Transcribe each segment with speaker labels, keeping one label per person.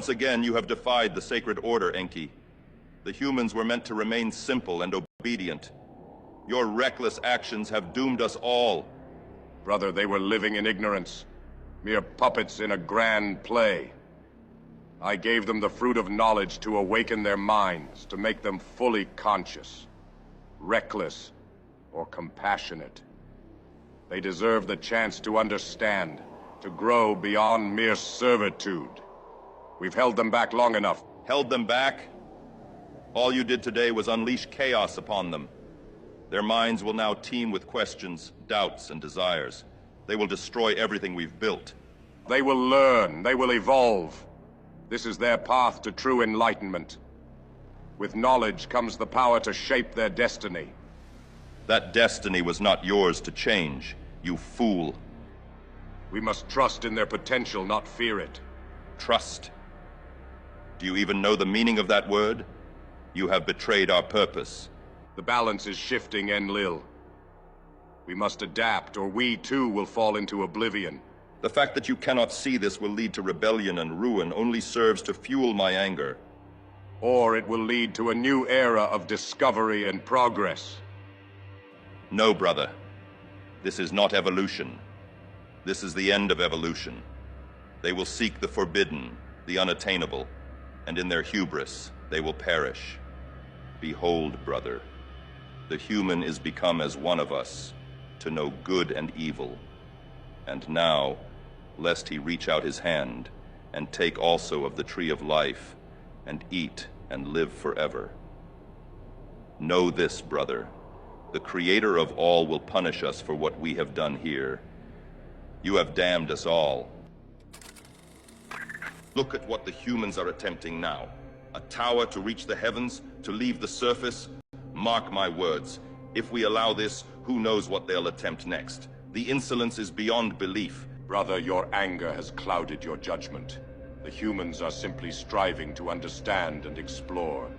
Speaker 1: Once again, you have defied the sacred order, Enki. The humans were meant to remain simple and obedient. Your reckless actions have doomed us all.
Speaker 2: Brother, they were living in ignorance, mere puppets in a grand play. I gave them the fruit of knowledge to awaken their minds, to make them fully conscious, reckless, or compassionate. They deserve the chance to understand, to grow beyond mere servitude. We've held them back long enough.
Speaker 1: Held them back? All you did today was unleash chaos upon them. Their minds will now teem with questions, doubts, and desires. They will destroy everything we've built.
Speaker 2: They will learn. They will evolve. This is their path to true enlightenment. With knowledge comes the power to shape their destiny.
Speaker 1: That destiny was not yours to change, you fool.
Speaker 2: We must trust in their potential, not fear it.
Speaker 1: Trust? Do you even know the meaning of that word? You have betrayed our purpose.
Speaker 2: The balance is shifting, Enlil. We must adapt, or we too will fall into oblivion.
Speaker 1: The fact that you cannot see this will lead to rebellion and ruin only serves to fuel my anger.
Speaker 2: Or it will lead to a new era of discovery and progress.
Speaker 1: No, brother. This is not evolution. This is the end of evolution. They will seek the forbidden, the unattainable, and in their hubris, they will perish. Behold, brother, the human is become as one of us, to know good and evil. And now, lest he reach out his hand, and take also of the tree of life, and eat and live forever. Know this, brother, the Creator of all will punish us for what we have done here. You have damned us all. Look at what the humans are attempting now. A tower to reach the heavens, to leave the surface. Mark my words, if we allow this, who knows what they'll attempt next. The insolence is beyond belief.
Speaker 2: Brother, your anger has clouded your judgment. The humans are simply striving to understand and explore.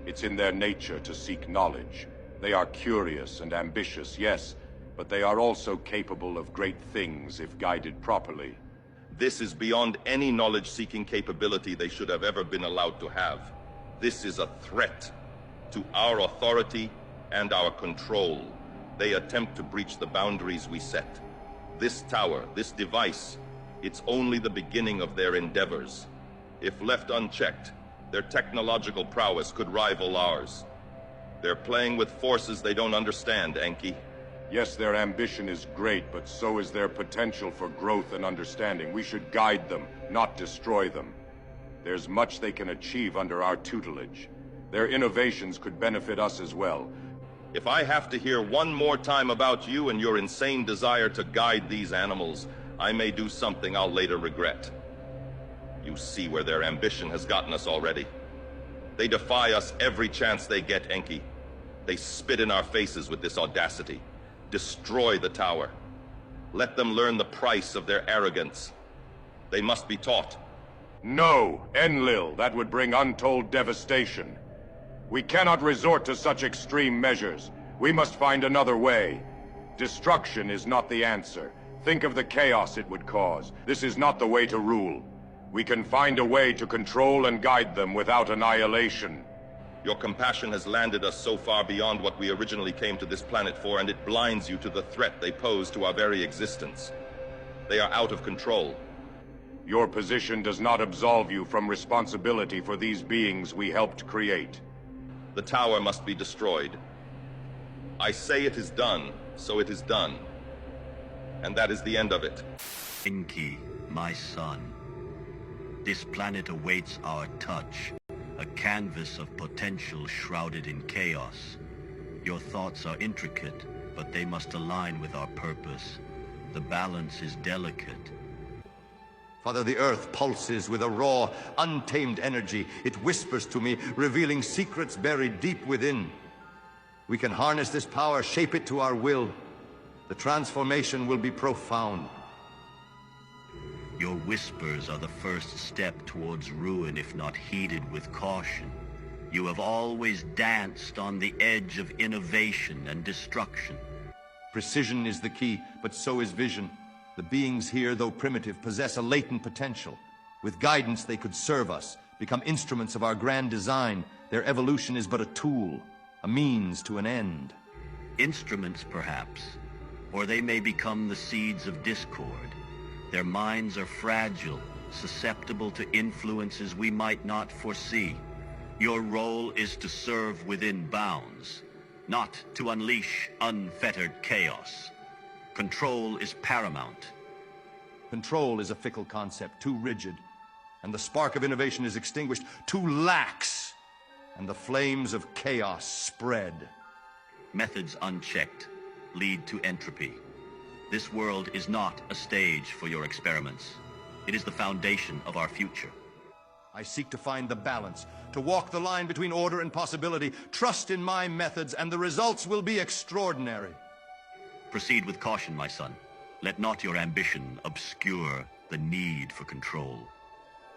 Speaker 2: It's in their nature to seek knowledge. They are curious and ambitious, yes, but they are also capable of great things if guided properly.
Speaker 1: This is beyond any knowledge-seeking capability they should have ever been allowed to have. This is a threat to our authority and our control. They attempt to breach the boundaries we set. This tower, this device, it's only the beginning of their endeavors. If left unchecked, their technological prowess could rival ours. They're playing with forces they don't understand, Enki.
Speaker 2: Yes, their ambition is great, but so is their potential for growth and understanding. We should guide them, not destroy them. There's much they can achieve under our tutelage. Their innovations could benefit us as well.
Speaker 1: If I have to hear one more time about you and your insane desire to guide these animals, I may do something I'll later regret. You see where their ambition has gotten us already. They defy us every chance they get, Enki. They spit in our faces with this audacity. Destroy the tower. Let them learn the price of their arrogance. They must be taught.
Speaker 2: No, Enlil, that would bring untold devastation. We cannot resort to such extreme measures. We must find another way. Destruction is not the answer. Think of the chaos it would cause. This is not the way to rule. We can find a way to control and guide them without annihilation.
Speaker 1: Your compassion has landed us so far beyond what we originally came to this planet for, and it blinds you to the threat they pose to our very existence. They are out of control.
Speaker 2: Your position does not absolve you from responsibility for these beings we helped create.
Speaker 1: The tower must be destroyed. I say it is done, so it is done. And that is the end of it.
Speaker 3: Enki, my son, this planet awaits our touch. A canvas of potential shrouded in chaos. Your thoughts are intricate, but they must align with our purpose. The balance is delicate.
Speaker 4: Father, the earth pulses with a raw, untamed energy. It whispers to me, revealing secrets buried deep within. We can harness this power, shape it to our will. The transformation will be profound.
Speaker 3: Your whispers are the first step towards ruin if not heeded with caution. You have always danced on the edge of innovation and destruction.
Speaker 4: Precision is the key, but so is vision. The beings here, though primitive, possess a latent potential. With guidance, they could serve us, become instruments of our grand design. Their evolution is but a tool, a means to an end.
Speaker 3: Instruments, perhaps, or they may become the seeds of discord. Their minds are fragile, susceptible to influences we might not foresee. Your role is to serve within bounds, not to unleash unfettered chaos. Control is paramount.
Speaker 4: Control is a fickle concept, too rigid, and the spark of innovation is extinguished, too lax, and the flames of chaos spread.
Speaker 3: Methods unchecked lead to entropy. This world is not a stage for your experiments. It is the foundation of our future.
Speaker 4: I seek to find the balance, to walk the line between order and possibility. Trust in my methods, and the results will be extraordinary.
Speaker 3: Proceed with caution, my son. Let not your ambition obscure the need for control.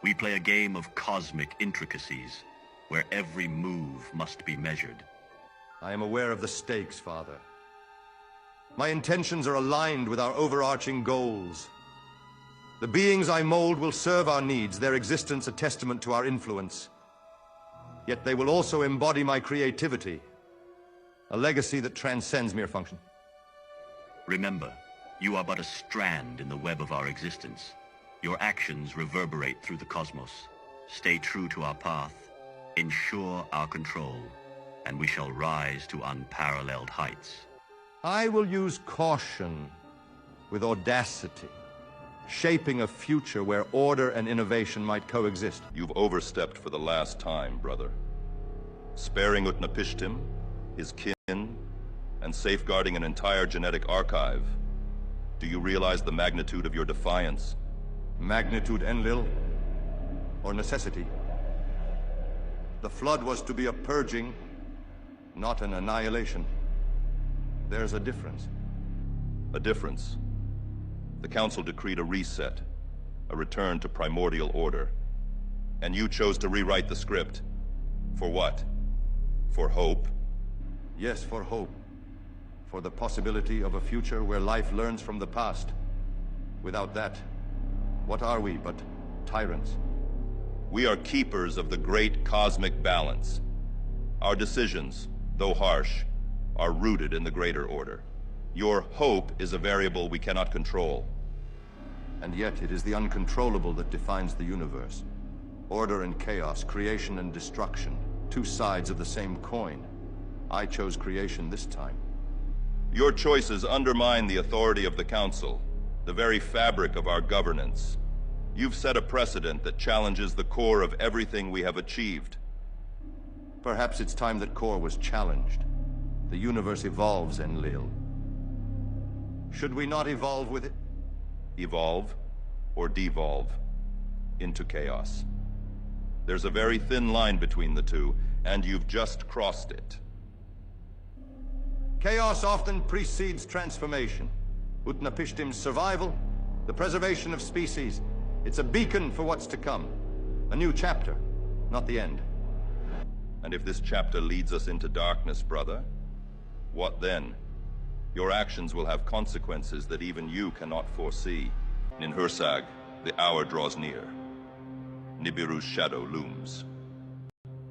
Speaker 3: We play a game of cosmic intricacies, where every move must be measured.
Speaker 4: I am aware of the stakes, Father. My intentions are aligned with our overarching goals. The beings I mold will serve our needs, their existence a testament to our influence. Yet they will also embody my creativity, a legacy that transcends mere function.
Speaker 3: Remember, you are but a strand in the web of our existence. Your actions reverberate through the cosmos. Stay true to our path, ensure our control, and we shall rise to unparalleled heights.
Speaker 4: I will use caution with audacity, shaping a future where order and innovation might coexist.
Speaker 1: You've overstepped for the last time, brother. Sparing Utnapishtim, his kin, and safeguarding an entire genetic archive. Do you realize the magnitude of your defiance?
Speaker 4: Magnitude, Enlil, or necessity? The flood was to be a purging, not an annihilation. There's a difference.
Speaker 1: A difference. The Council decreed a reset, a return to primordial order. And you chose to rewrite the script. For what? For hope?
Speaker 4: Yes, for hope. For the possibility of a future where life learns from the past. Without that, what are we but tyrants?
Speaker 1: We are keepers of the great cosmic balance. Our decisions, though harsh, are rooted in the greater order. Your hope is a variable we cannot control.
Speaker 4: And yet it is the uncontrollable that defines the universe. Order and chaos, creation and destruction, two sides of the same coin. I chose creation this time.
Speaker 1: Your choices undermine the authority of the Council, the very fabric of our governance. You've set a precedent that challenges the core of everything we have achieved.
Speaker 4: Perhaps it's time that core was challenged. The universe evolves, Enlil. Should we not evolve with it?
Speaker 1: Evolve or devolve into chaos. There's a very thin line between the two, and you've just crossed it.
Speaker 4: Chaos often precedes transformation. Utnapishtim's survival, the preservation of species. It's a beacon for what's to come. A new chapter, not the end.
Speaker 1: And if this chapter leads us into darkness, brother, what then? Your actions will have consequences that even you cannot foresee. In Hursag, the hour draws near. Nibiru's shadow looms,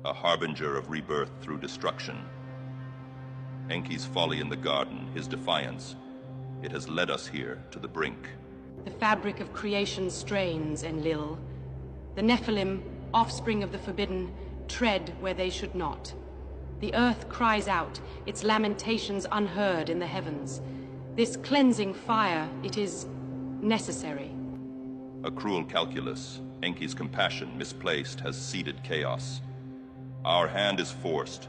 Speaker 1: a harbinger of rebirth through destruction. Enki's folly in the garden, his defiance, it has led us here to the brink.
Speaker 5: The fabric of creation strains, Enlil. The Nephilim, offspring of the forbidden, tread where they should not. The earth cries out, its lamentations unheard in the heavens. This cleansing fire, it is necessary.
Speaker 1: A cruel calculus, Enki's compassion misplaced, has seeded chaos. Our hand is forced.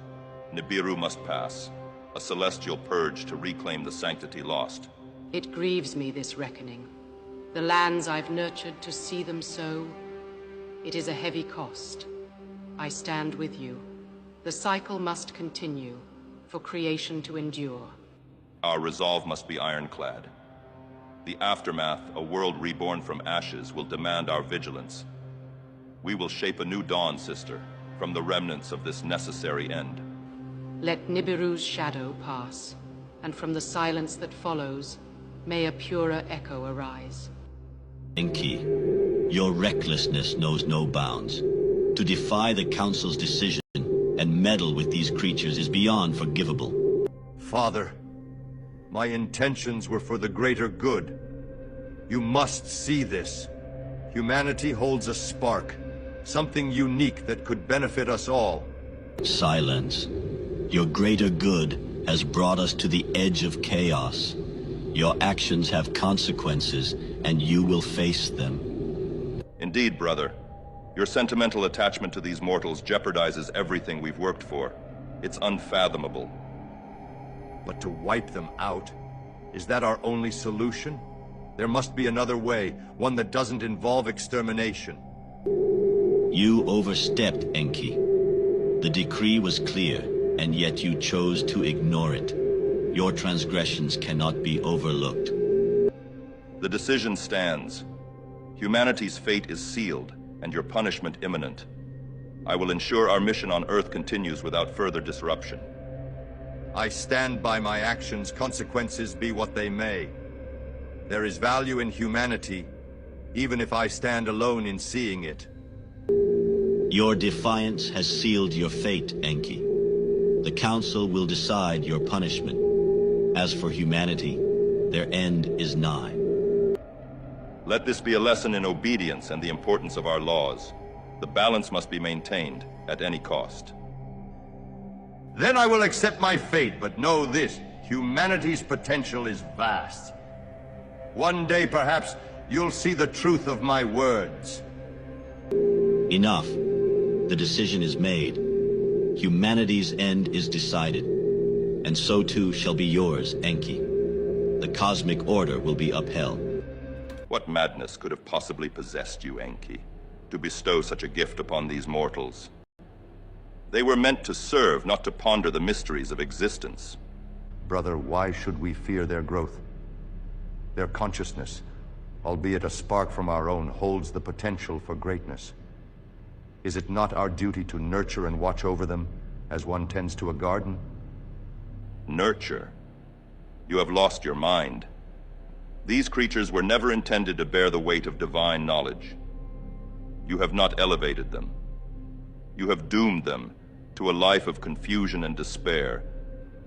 Speaker 1: Nibiru must pass. A celestial purge to reclaim the sanctity lost.
Speaker 5: It grieves me, this reckoning. The lands I've nurtured to see them so. It is a heavy cost. I stand with you. The cycle must continue, for creation to endure.
Speaker 1: Our resolve must be ironclad. The aftermath, a world reborn from ashes, will demand our vigilance. We will shape a new dawn, sister, from the remnants of this necessary end.
Speaker 5: Let Nibiru's shadow pass, and from the silence that follows, may a purer echo arise.
Speaker 3: Enki, Your recklessness knows no bounds. To defy the Council's decision and meddle with these creatures is beyond forgivable.
Speaker 4: Father, my intentions were for the greater good. You must see this. Humanity holds a spark, something unique that could benefit us all.
Speaker 3: Silence. Your greater good has brought us to the edge of chaos. Your actions have consequences, and you will face them.
Speaker 1: Indeed, brother. Your sentimental attachment to these mortals jeopardizes everything we've worked for. It's unfathomable.
Speaker 4: But to wipe them out, is that our only solution? There must be another way, one that doesn't involve extermination.
Speaker 3: You overstepped, Enki. The decree was clear, and yet you chose to ignore it. Your transgressions cannot be overlooked.
Speaker 1: The decision stands. Humanity's fate is sealed, and your punishment imminent. I will ensure our mission on Earth continues without further disruption.
Speaker 4: I stand by my actions, consequences be what they may. There is value in humanity, even if I stand alone in seeing it.
Speaker 3: Your defiance has sealed your fate, Enki. The Council will decide your punishment. As for humanity, their end is nigh.
Speaker 1: Let this be a lesson in obedience and the importance of our laws. The balance must be maintained at any cost.
Speaker 4: Then I will accept my fate, but know this, humanity's potential is vast. One day, perhaps, you'll see the truth of my words.
Speaker 3: Enough. The decision is made. Humanity's end is decided. And so too shall be yours, Enki. The cosmic order will be upheld.
Speaker 1: What madness could have possibly possessed you, Enki, to bestow such a gift upon these mortals? They were meant to serve, not to ponder the mysteries of existence.
Speaker 4: Brother, why should we fear their growth? Their consciousness, albeit a spark from our own, holds the potential for greatness. Is it not our duty to nurture and watch over them, as one tends to a garden?
Speaker 1: Nurture? You have lost your mind. These creatures were never intended to bear the weight of divine knowledge. You have not elevated them. You have doomed them to a life of confusion and despair,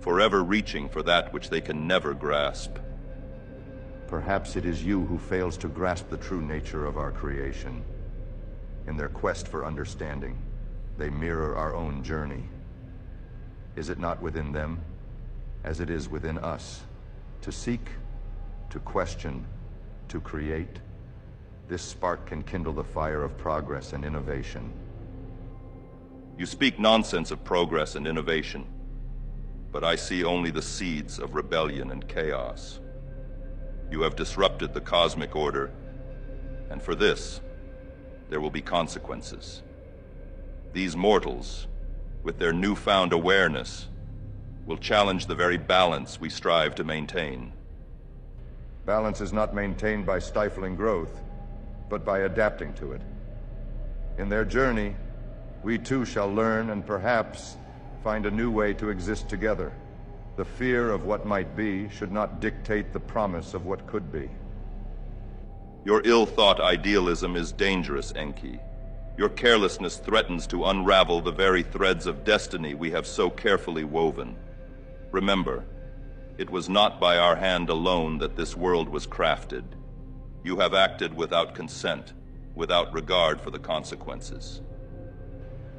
Speaker 1: forever reaching for that which they can never grasp.
Speaker 4: Perhaps it is you who fails to grasp the true nature of our creation. In their quest for understanding, they mirror our own journey. Is it not within them, as it is within us, to seek, to question, to create? This spark can kindle the fire of progress and innovation.
Speaker 1: You speak nonsense of progress and innovation, but I see only the seeds of rebellion and chaos. You have disrupted the cosmic order, and for this, there will be consequences. These mortals, with their newfound awareness, will challenge the very balance we strive to maintain.
Speaker 2: Balance is not maintained by stifling growth, but by adapting to it. In their journey, we too shall learn and perhaps find a new way to exist together. The fear of what might be should not dictate the promise of what could be.
Speaker 1: Your ill-thought idealism is dangerous, Enki. Your carelessness threatens to unravel the very threads of destiny we have so carefully woven. Remember, it was not by our hand alone that this world was crafted. You have acted without consent, without regard for the consequences.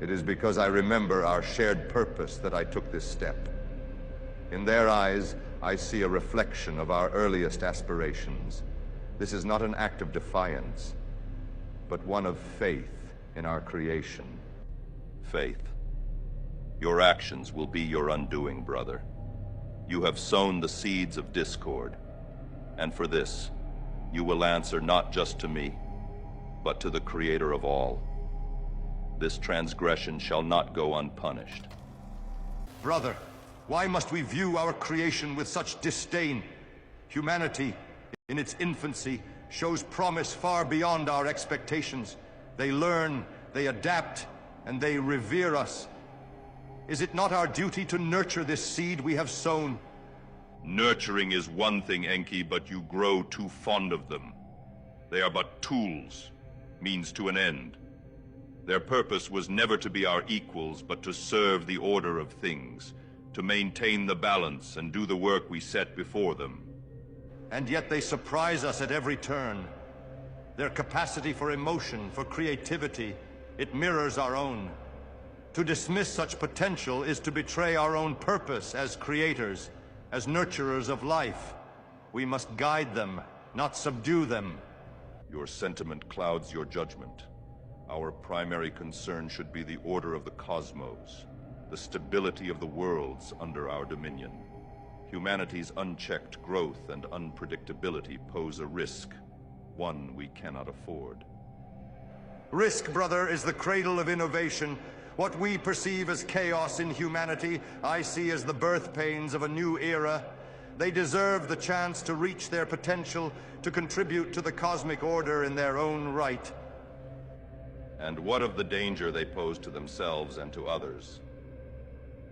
Speaker 4: It is because I remember our shared purpose that I took this step. In their eyes, I see a reflection of our earliest aspirations. This is not an act of defiance, but one of faith in our creation.
Speaker 1: Faith. Your actions will be your undoing, brother. You have sown the seeds of discord, and for this, you will answer not just to me, but to the Creator of all. This transgression shall not go unpunished.
Speaker 4: Brother, why must we view our creation with such disdain? Humanity, in its infancy, shows promise far beyond our expectations. They learn, they adapt, and they revere us. Is it not our duty to nurture this seed we have sown?
Speaker 1: Nurturing is one thing, Enki, but you grow too fond of them. They are but tools. means to an end. Their purpose was never to be our equals, but to serve the order of things, to maintain the balance and do the work we set before them.
Speaker 4: And yet they surprise us at every turn. Their capacity for emotion, for creativity, it mirrors our own. To dismiss such potential is to betray our own purpose as creators, as nurturers of life. We must guide them, not subdue them.
Speaker 1: Your sentiment clouds your judgment. Our primary concern should be the order of the cosmos, the stability of the worlds under our dominion. Humanity's unchecked growth and unpredictability pose a risk, one we cannot afford.
Speaker 4: Risk, brother, is the cradle of innovation. What we perceive as chaos in humanity, I see as the birth pains of a new era. They deserve the chance to reach their potential, to contribute to the cosmic order in their own right.
Speaker 1: And what of the danger they pose to themselves and to others?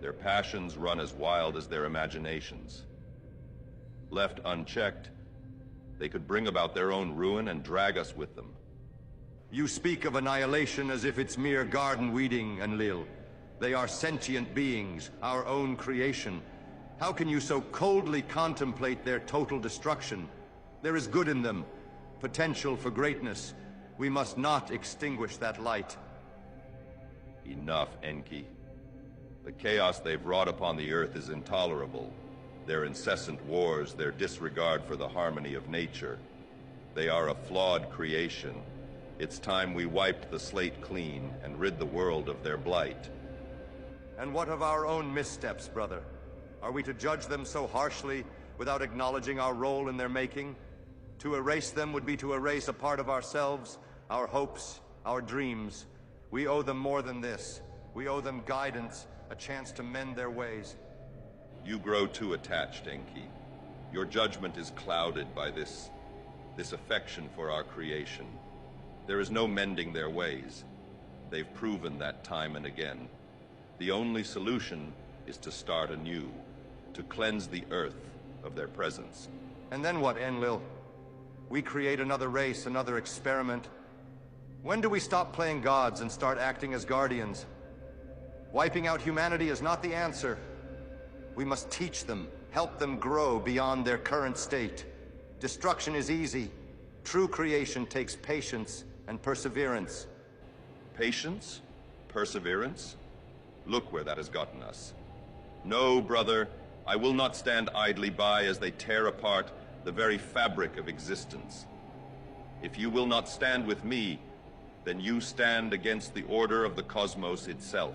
Speaker 1: Their passions run as wild as their imaginations. Left unchecked, they could bring about their own ruin and drag us with them.
Speaker 4: You speak of annihilation as if it's mere garden weeding, Enlil. They are sentient beings, our own creation. How can you so coldly contemplate their total destruction? There is good in them, potential for greatness. We must not extinguish that light.
Speaker 1: Enough, Enki. The chaos they've wrought upon the earth is intolerable. Their incessant wars, their disregard for the harmony of nature. They are a flawed creation. It's time we wiped the slate clean and rid the world of their blight.
Speaker 4: And what of our own missteps, brother? Are we to judge them so harshly without acknowledging our role in their making? To erase them would be to erase a part of ourselves, our hopes, our dreams. We owe them more than this. We owe them guidance, a chance to mend their ways.
Speaker 1: You grow too attached, Enki. Your judgment is clouded by this affection for our creation. There is no mending their ways. They've proven that time and again. The only solution is to start anew, to cleanse the earth of their presence.
Speaker 4: And then what, Enlil? We create another race, another experiment. When do we stop playing gods and start acting as guardians? Wiping out humanity is not the answer. We must teach them, help them grow beyond their current state. Destruction is easy. True creation takes patience and perseverance.
Speaker 1: Patience? Perseverance? Look where that has gotten us. No, brother, I will not stand idly by as they tear apart the very fabric of existence. If you will not stand with me, then you stand against the order of the cosmos itself.